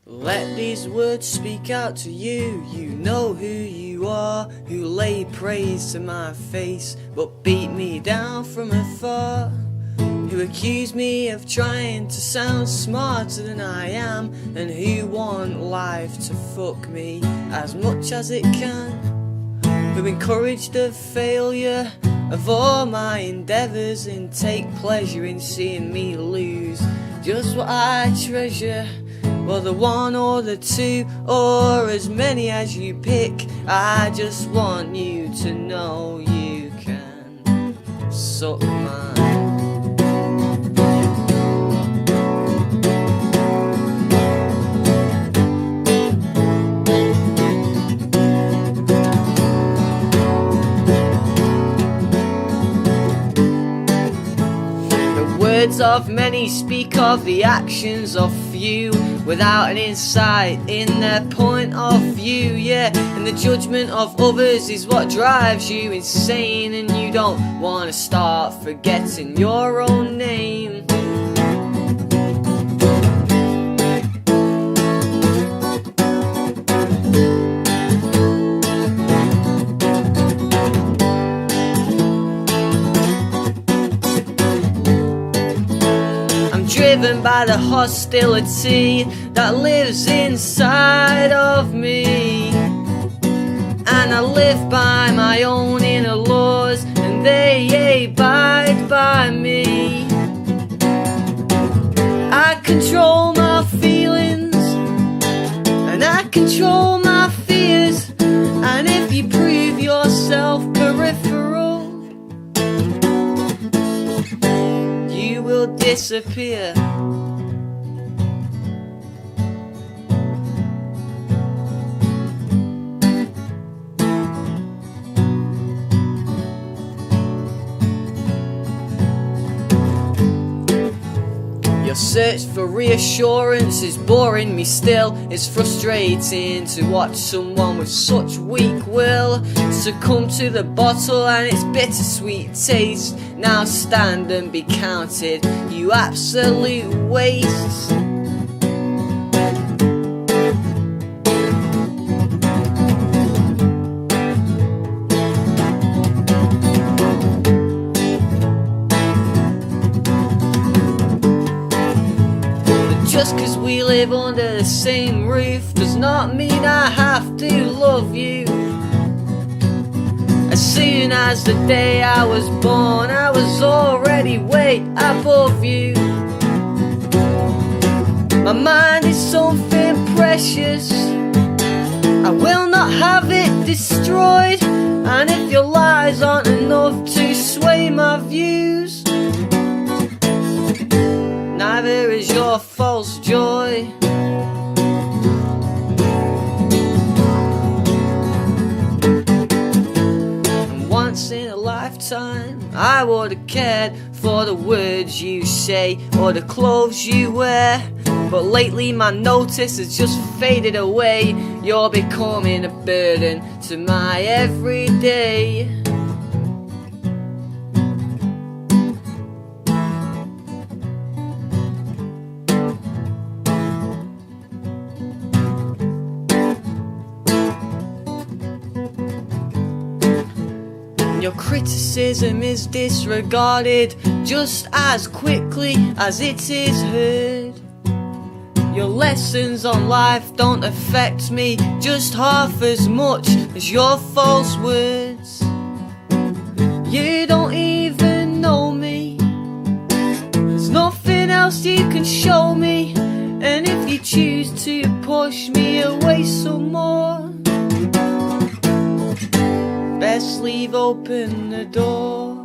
Let these words speak out to you. You know who you are, who lay praise to my face, but beat me down from afar, who accuse me of trying to sound smarter than I am, and who want life to fuck me as much as it can, who encourage the failure of all my endeavours and take pleasure in seeing me lose just what I treasure. Well, the one or the two, or as many as you pick, I just want you to know you can suck mine. Words of many speak of the actions of few, without an insight in their point of view, yeah. And the judgment of others is what drives you insane, and you don't want to start forgetting your own name. Driven by the hostility that lives inside of me, and I live by my own inner laws, and they abide by me. I control my feelings, and I control my fears, and if you prove yourself peripheral, you will disappear. Your search for reassurance is boring me still. It's frustrating to watch someone with such weak will succumb to the bottle and its bittersweet taste. Now stand and be counted, you absolute waste. Just cause we live under the same roof does not mean I have to love you. As soon as the day I was born, I was already way above you. My mind is something precious, I will not have it destroyed. And if your lies aren't enough to sway my views, neither is your false joy. And once in a lifetime I would have cared for the words you say or the clothes you wear, but lately my notice has just faded away. You're becoming a burden to my everyday. Your criticism is disregarded just as quickly as it is heard. Your lessons on life don't affect me just half as much as your false words. You don't even know me, there's nothing else you can show me, and if you choose to push me away some more, best leave open the door.